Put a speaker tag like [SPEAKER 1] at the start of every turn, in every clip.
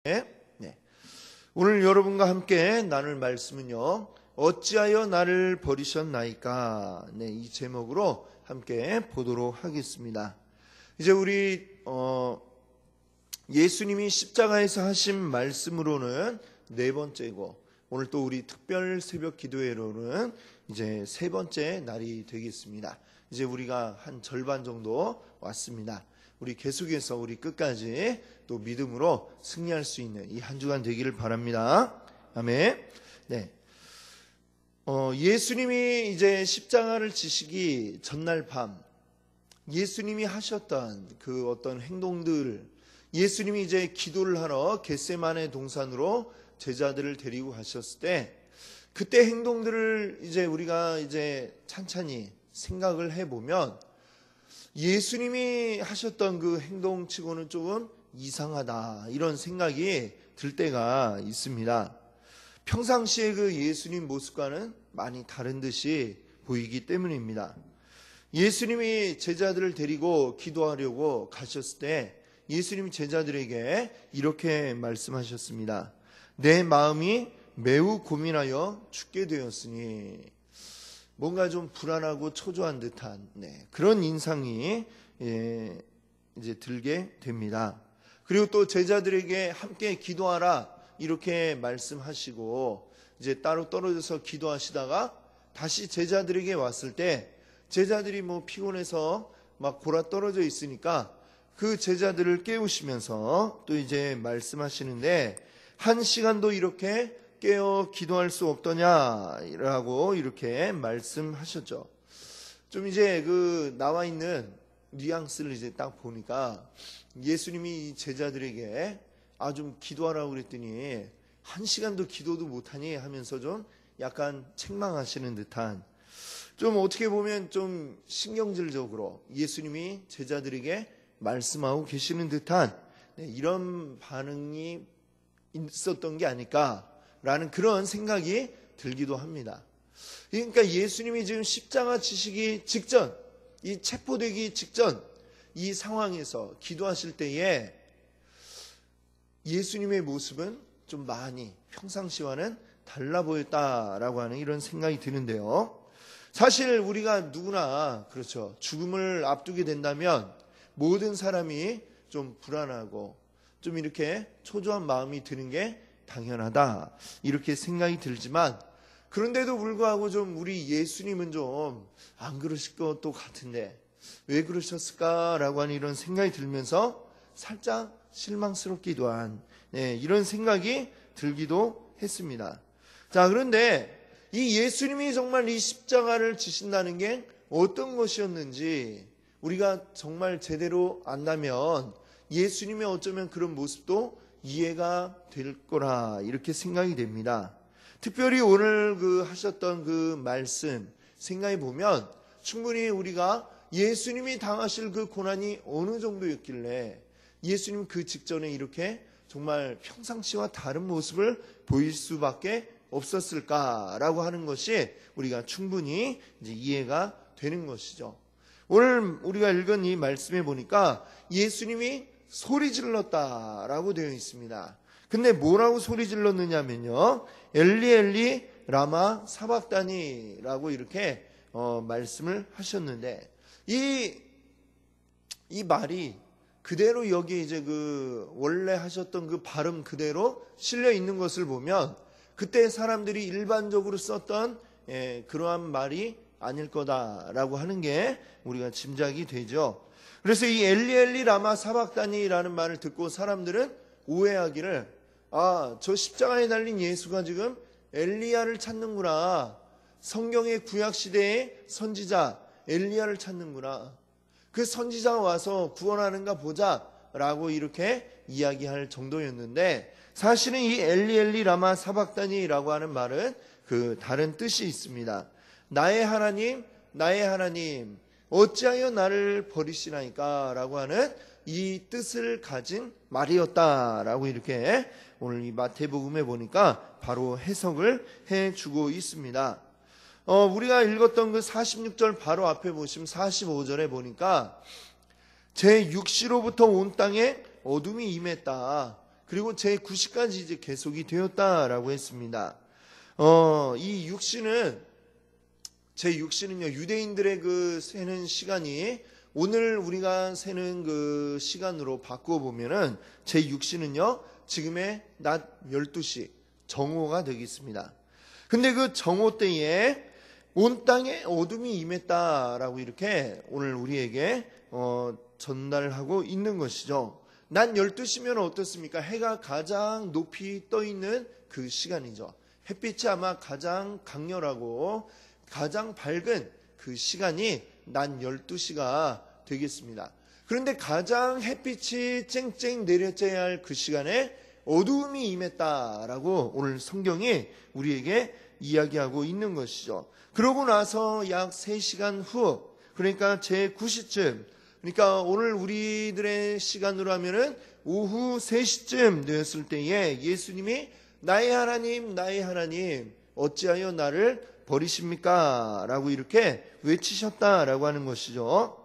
[SPEAKER 1] 네. 오늘 여러분과 함께 나눌 말씀은요, 어찌하여 나를 버리셨나이까? 네, 이 제목으로 함께 보도록 하겠습니다. 이제 우리 예수님이 십자가에서 하신 말씀으로는 네 번째고, 오늘 또 우리 특별 새벽 기도회로는 이제 세 번째 날이 되겠습니다. 이제 우리가 한 절반 정도 왔습니다. 우리 계속해서 우리 끝까지 또 믿음으로 승리할 수 있는 이 한 주간 되기를 바랍니다. 아멘. 네. 예수님이 이제 십자가를 지시기 전날 밤, 예수님이 하셨던 그 어떤 행동들, 예수님이 이제 기도를 하러 겟세마네 동산으로 제자들을 데리고 가셨을 때, 그때 행동들을 이제 우리가 이제 찬찬히 생각을 해보면, 예수님이 하셨던 그 행동치고는 조금 이상하다, 이런 생각이 들 때가 있습니다. 평상시에 그 예수님 모습과는 많이 다른 듯이 보이기 때문입니다. 예수님이 제자들을 데리고 기도하려고 가셨을 때 예수님이 제자들에게 이렇게 말씀하셨습니다. 내 마음이 매우 고민하여 죽게 되었으니, 뭔가 좀 불안하고 초조한 듯한 그런 인상이 이제 들게 됩니다. 그리고 또 제자들에게 함께 기도하라 이렇게 말씀하시고 이제 따로 떨어져서 기도하시다가 다시 제자들에게 왔을 때, 제자들이 뭐 피곤해서 막 골아 떨어져 있으니까 그 제자들을 깨우시면서 또 이제 말씀하시는데, 한 시간도 이렇게 깨어 기도할 수 없더냐라고 이렇게 말씀하셨죠. 좀 이제 그 나와 있는 뉘앙스를 이제 딱 보니까 예수님이 제자들에게 좀 기도하라고 그랬더니 한 시간도 기도도 못하니 하면서 좀 약간 책망하시는 듯한, 좀 어떻게 보면 좀 신경질적으로 예수님이 제자들에게 말씀하고 계시는 듯한 이런 반응이 있었던 게 아닐까라는 그런 생각이 들기도 합니다. 그러니까 예수님이 지금 십자가 지시기 직전, 이 체포되기 직전 이 상황에서 기도하실 때에 예수님의 모습은 좀 많이 평상시와는 달라 보였다라고 하는 이런 생각이 드는데요. 사실 우리가 누구나 그렇죠. 죽음을 앞두게 된다면 모든 사람이 좀 불안하고 좀 이렇게 초조한 마음이 드는 게 당연하다, 이렇게 생각이 들지만, 그런데도 불구하고 좀 우리 예수님은 좀 안 그러실 것도 같은데 왜 그러셨을까라고 하는 이런 생각이 들면서 살짝 실망스럽기도 한 이런 생각이 들기도 했습니다. 자, 그런데 이 예수님이 정말 이 십자가를 지신다는 게 어떤 것이었는지 우리가 정말 제대로 안다면 예수님의 어쩌면 그런 모습도 이해가 될 거라, 이렇게 생각이 됩니다. 특별히 오늘 그 하셨던 그 말씀 생각해 보면 충분히 우리가 예수님이 당하실 그 고난이 어느 정도였길래 예수님 그 직전에 이렇게 정말 평상시와 다른 모습을 보일 수밖에 없었을까라고 하는 것이 우리가 충분히 이제 이해가 되는 것이죠. 오늘 우리가 읽은 이 말씀에 보니까 예수님이 소리 질렀다라고 되어 있습니다. 근데 뭐라고 소리 질렀느냐면요, 엘리 엘리 라마 사박다니라고 이렇게 말씀을 하셨는데, 이 말이 그대로 여기 이제 그 원래 하셨던 그 발음 그대로 실려 있는 것을 보면 그때 사람들이 일반적으로 썼던 그러한 말이 아닐 거다라고 하는 게 우리가 짐작이 되죠. 그래서 이 엘리 엘리 라마 사박다니라는 말을 듣고 사람들은 오해하기를, 저 십자가에 달린 예수가 지금 엘리야를 찾는구나, 성경의 구약시대의 선지자 엘리야를 찾는구나, 그 선지자가 와서 구원하는가 보자 라고 이렇게 이야기할 정도였는데, 사실은 이 엘리 엘리 라마 사박다니라고 하는 말은 그 다른 뜻이 있습니다. 나의 하나님, 나의 하나님, 어찌하여 나를 버리시나이까 라고 하는 이 뜻을 가진 말이었다라고 이렇게 오늘 이 마태복음에 보니까 바로 해석을 해주고 있습니다. 우리가 읽었던 그 46절 바로 앞에 보시면 45절에 보니까 제 육시로부터 온 땅에 어둠이 임했다. 그리고 제9시까지 이제 계속이 되었다라고 했습니다. 이 제6시는요, 유대인들의 그 세는 시간이 오늘 우리가 세는 그 시간으로 바꾸어 보면은 제6시는요, 지금의 낮 12시 정오가 되겠습니다. 근데 그 정오 때에 온 땅에 어둠이 임했다라고 이렇게 오늘 우리에게 전달하고 있는 것이죠. 낮 12시면 어떻습니까? 해가 가장 높이 떠 있는 그 시간이죠. 햇빛이 아마 가장 강렬하고 가장 밝은 그 시간이 낮 12시가 되겠습니다. 그런데 가장 햇빛이 쨍쨍 내려져야 할 그 시간에 어두움이 임했다라고 오늘 성경이 우리에게 이야기하고 있는 것이죠. 그러고 나서 약 3시간 후, 그러니까 제9시쯤, 그러니까 오늘 우리들의 시간으로 하면은 오후 3시쯤 되었을 때에 예수님이 나의 하나님, 나의 하나님, 어찌하여 나를 버리십니까? 라고 이렇게 외치셨다라고 하는 것이죠.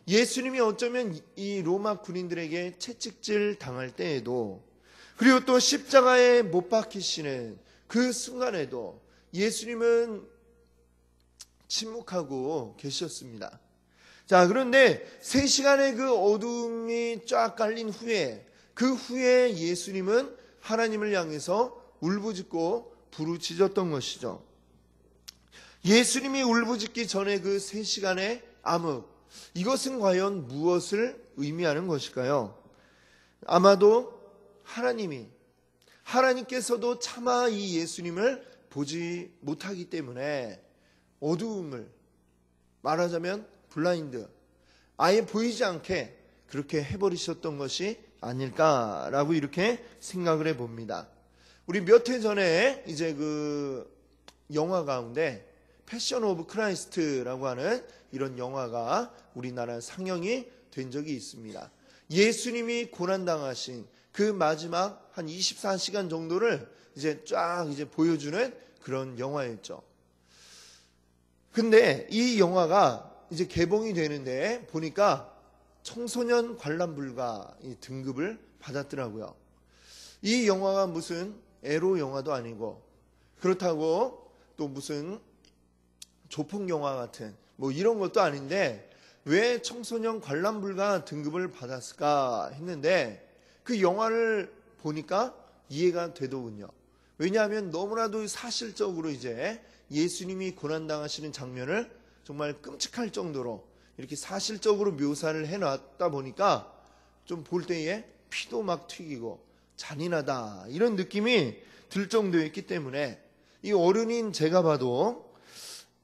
[SPEAKER 1] 예수님이 어쩌면 이 로마 군인들에게 채찍질 당할 때에도, 그리고 또 십자가에 못 박히시는 그 순간에도 예수님은 침묵하고 계셨습니다. 자, 그런데 3시간의 그 어둠이 쫙 깔린 후에, 그 후에 예수님은 하나님을 향해서 울부짖고 부르짖었던 것이죠. 예수님이 울부짖기 전에 그 3시간의 암흑, 이것은 과연 무엇을 의미하는 것일까요? 아마도 하나님께서도 차마 이 예수님을 보지 못하기 때문에 어두움을, 말하자면 블라인드, 아예 보이지 않게 그렇게 해버리셨던 것이 아닐까라고 이렇게 생각을 해봅니다. 우리 몇 해 전에 이제 그 영화 가운데 패션 오브 크라이스트라고 하는 이런 영화가 우리나라 상영이 된 적이 있습니다. 예수님이 고난당하신 그 마지막 한 24시간 정도를 이제 쫙 이제 보여주는 그런 영화였죠. 근데 이 영화가 이제 개봉이 되는데 보니까 청소년 관람 불가 등급을 받았더라고요. 이 영화가 무슨 에로 영화도 아니고, 그렇다고 또 무슨 조폭 영화 같은 뭐 이런 것도 아닌데 왜 청소년 관람 불가 등급을 받았을까 했는데 그 영화를 보니까 이해가 되더군요. 왜냐하면 너무나도 사실적으로 이제 예수님이 고난당하시는 장면을 정말 끔찍할 정도로 이렇게 사실적으로 묘사를 해놨다 보니까 좀 볼 때에 피도 막 튀기고 잔인하다 이런 느낌이 들 정도였기 때문에 이 어른인 제가 봐도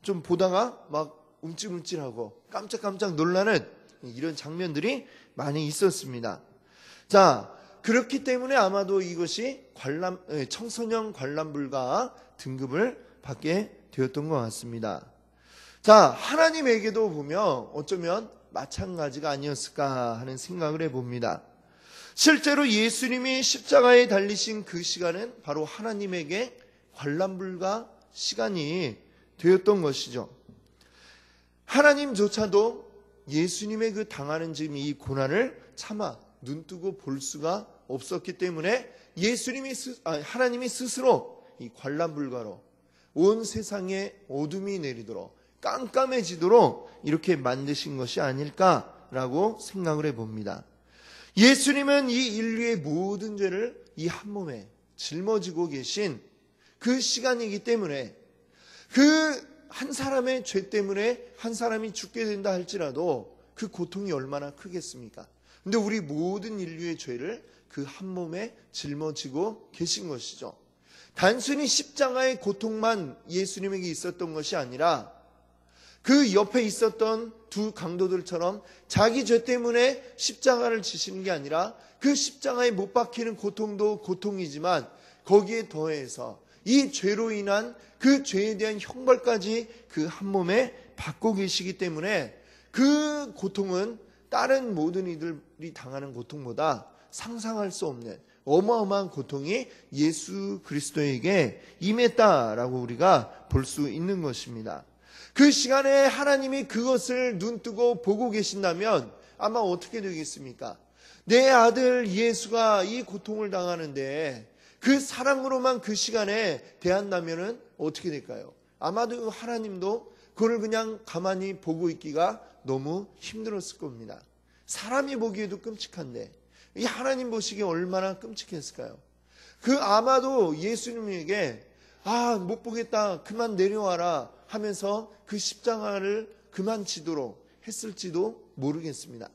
[SPEAKER 1] 좀 보다가 막 움찔움찔하고 깜짝깜짝 놀라는 이런 장면들이 많이 있었습니다. 자, 그렇기 때문에 아마도 이것이 청소년 관람 불가 등급을 받게 되었던 것 같습니다. 자, 하나님에게도 보면 어쩌면 마찬가지가 아니었을까 하는 생각을 해봅니다. 실제로 예수님이 십자가에 달리신 그 시간은 바로 하나님에게 관람 불가 시간이 되었던 것이죠. 하나님조차도 예수님의 그 당하는 지금 이 고난을 차마 눈뜨고 볼 수가 없었기 때문에 하나님이 스스로 이 관람 불가로 온 세상에 어둠이 내리도록 깜깜해지도록 이렇게 만드신 것이 아닐까라고 생각을 해봅니다. 예수님은 이 인류의 모든 죄를 이 한 몸에 짊어지고 계신 그 시간이기 때문에 그 한 사람의 죄 때문에 한 사람이 죽게 된다 할지라도 그 고통이 얼마나 크겠습니까? 근데 우리 모든 인류의 죄를 그 한 몸에 짊어지고 계신 것이죠. 단순히 십자가의 고통만 예수님에게 있었던 것이 아니라 그 옆에 있었던 두 강도들처럼 자기 죄 때문에 십자가를 지시는 게 아니라 그 십자가에 못 박히는 고통도 고통이지만 거기에 더해서 이 죄로 인한 그 죄에 대한 형벌까지 그 한 몸에 받고 계시기 때문에 그 고통은 다른 모든 이들이 당하는 고통보다 상상할 수 없는 어마어마한 고통이 예수 그리스도에게 임했다라고 우리가 볼 수 있는 것입니다. 그 시간에 하나님이 그것을 눈뜨고 보고 계신다면 아마 어떻게 되겠습니까? 내 아들 예수가 이 고통을 당하는데 그 사랑으로만 그 시간에 대한다면은 어떻게 될까요? 아마도 하나님도 그걸 그냥 가만히 보고 있기가 너무 힘들었을 겁니다. 사람이 보기에도 끔찍한데 이 하나님 보시기에 얼마나 끔찍했을까요? 그 아마도 예수님에게 못 보겠다, 그만 내려와라 하면서 그 십자가를 그만 지도록 했을지도 모르겠습니다.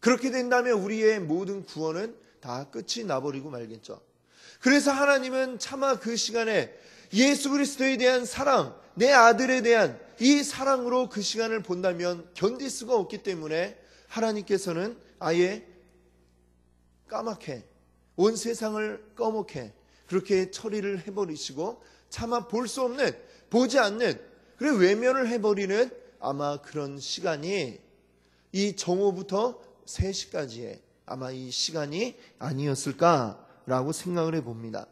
[SPEAKER 1] 그렇게 된다면 우리의 모든 구원은 다 끝이 나버리고 말겠죠. 그래서 하나님은 차마 그 시간에 예수 그리스도에 대한 사랑, 내 아들에 대한 이 사랑으로 그 시간을 본다면 견딜 수가 없기 때문에 하나님께서는 아예 까맣게 온 세상을 꺼멓게 그렇게 처리를 해버리시고 차마 볼 수 없는, 보지 않는, 그래 외면을 해버리는 아마 그런 시간이 이 정오부터 3시까지의 아마 이 시간이 아니었을까라고 생각을 해봅니다.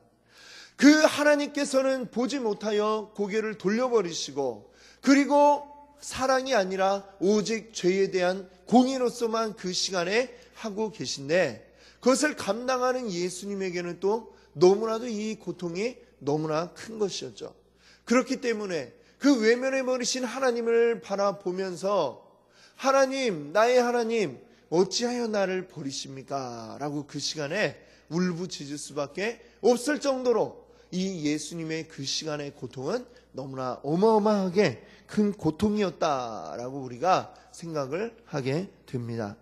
[SPEAKER 1] 그 하나님께서는 보지 못하여 고개를 돌려버리시고 그리고 사랑이 아니라 오직 죄에 대한 공의로서만 그 시간에 하고 계신데 그것을 감당하는 예수님에게는 또 너무나도 이 고통이 너무나 큰 것이었죠. 그렇기 때문에 그 외면해버리신 하나님을 바라보면서 하나님, 나의 하나님 어찌하여 나를 버리십니까? 라고 그 시간에 울부짖을 수밖에 없을 정도로 이 예수님의 그 시간의 고통은 너무나 어마어마하게 큰 고통이었다라고 우리가 생각을 하게 됩니다.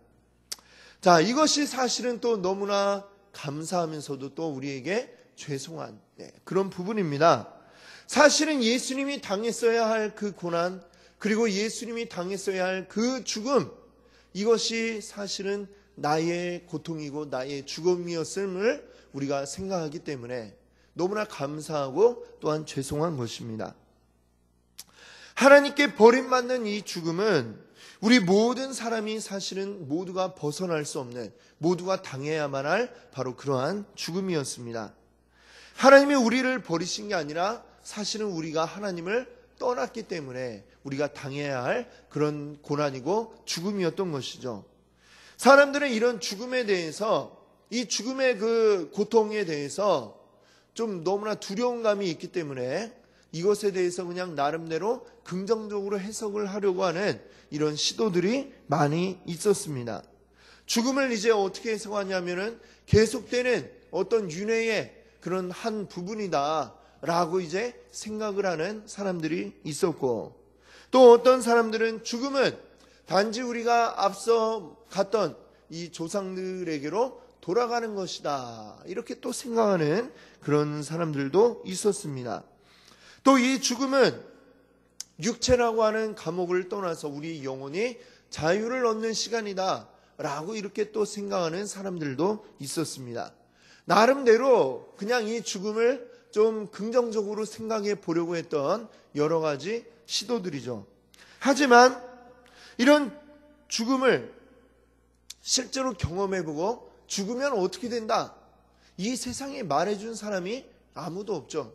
[SPEAKER 1] 자, 이것이 사실은 또 너무나 감사하면서도 또 우리에게 죄송한 그런 부분입니다. 사실은 예수님이 당했어야 할 그 고난, 그리고 예수님이 당했어야 할 그 죽음, 이것이 사실은 나의 고통이고 나의 죽음이었음을 우리가 생각하기 때문에 너무나 감사하고 또한 죄송한 것입니다. 하나님께 버림받는 이 죽음은 우리 모든 사람이 사실은 모두가 벗어날 수 없는, 모두가 당해야만 할 바로 그러한 죽음이었습니다. 하나님이 우리를 버리신 게 아니라 사실은 우리가 하나님을 떠났기 때문에 우리가 당해야 할 그런 고난이고 죽음이었던 것이죠. 사람들은 이런 죽음에 대해서, 이 죽음의 그 고통에 대해서 좀 너무나 두려운 감이 있기 때문에 이것에 대해서 그냥 나름대로 긍정적으로 해석을 하려고 하는 이런 시도들이 많이 있었습니다. 죽음을 이제 어떻게 해석하냐면은 계속되는 어떤 윤회의 그런 한 부분이다 라고 이제 생각을 하는 사람들이 있었고, 또 어떤 사람들은 죽음은 단지 우리가 앞서 갔던 이 조상들에게로 돌아가는 것이다 이렇게 또 생각하는 그런 사람들도 있었습니다. 또 이 죽음은 육체라고 하는 감옥을 떠나서 우리 영혼이 자유를 얻는 시간이다 라고 이렇게 또 생각하는 사람들도 있었습니다. 나름대로 그냥 이 죽음을 좀 긍정적으로 생각해 보려고 했던 여러 가지 시도들이죠. 하지만 이런 죽음을 실제로 경험해보고 죽으면 어떻게 된다, 이 세상에 말해준 사람이 아무도 없죠.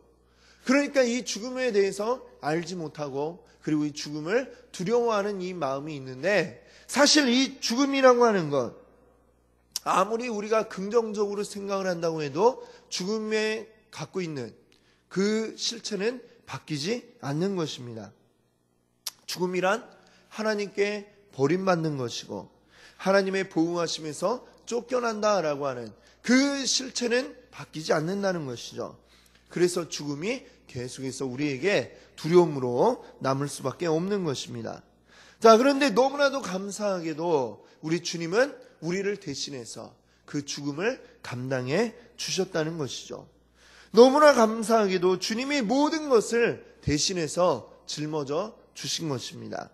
[SPEAKER 1] 그러니까 이 죽음에 대해서 알지 못하고 그리고 이 죽음을 두려워하는 이 마음이 있는데, 사실 이 죽음이라고 하는 것, 아무리 우리가 긍정적으로 생각을 한다고 해도 죽음에 갖고 있는 그 실체는 바뀌지 않는 것입니다. 죽음이란 하나님께 버림받는 것이고 하나님의 보응하심에서 쫓겨난다라고 하는 그 실체는 바뀌지 않는다는 것이죠. 그래서 죽음이 계속해서 우리에게 두려움으로 남을 수밖에 없는 것입니다. 자, 그런데 너무나도 감사하게도 우리 주님은 우리를 대신해서 그 죽음을 감당해 주셨다는 것이죠. 너무나 감사하게도 주님이 모든 것을 대신해서 짊어져 주신 것입니다.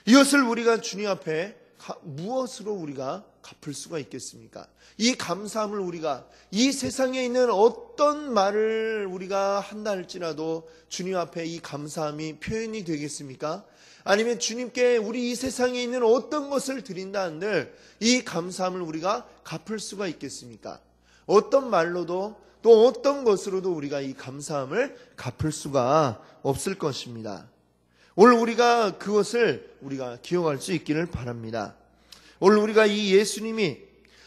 [SPEAKER 1] 이것을 우리가 주님 앞에 무엇으로 우리가 갚을 수가 있겠습니까? 이 감사함을 우리가 이 세상에 있는 어떤 말을 우리가 한다 할지라도 주님 앞에 이 감사함이 표현이 되겠습니까? 아니면 주님께 우리 이 세상에 있는 어떤 것을 드린다 한들 이 감사함을 우리가 갚을 수가 있겠습니까? 어떤 말로도 또 어떤 것으로도 우리가 이 감사함을 갚을 수가 없을 것입니다. 오늘 우리가 그것을 우리가 기억할 수 있기를 바랍니다. 오늘 우리가 이 예수님이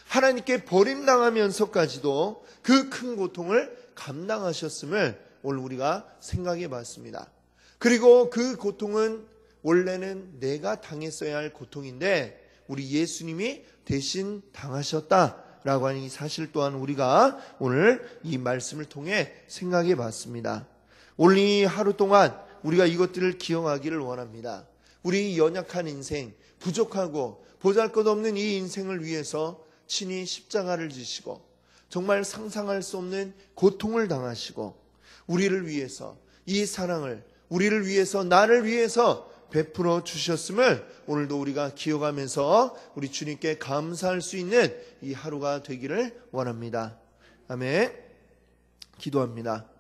[SPEAKER 1] 하나님께 버림당하면서까지도 그 큰 고통을 감당하셨음을 오늘 우리가 생각해 봤습니다. 그리고 그 고통은 원래는 내가 당했어야 할 고통인데 우리 예수님이 대신 당하셨다라고 하는 이 사실 또한 우리가 오늘 이 말씀을 통해 생각해 봤습니다. 오늘 이 하루 동안 우리가 이것들을 기억하기를 원합니다. 우리 연약한 인생, 부족하고 보잘것없는 이 인생을 위해서 친히 십자가를 지시고 정말 상상할 수 없는 고통을 당하시고 우리를 위해서 이 사랑을 우리를 위해서 나를 위해서 베풀어 주셨음을 오늘도 우리가 기억하면서 우리 주님께 감사할 수 있는 이 하루가 되기를 원합니다. 아멘. 기도합니다.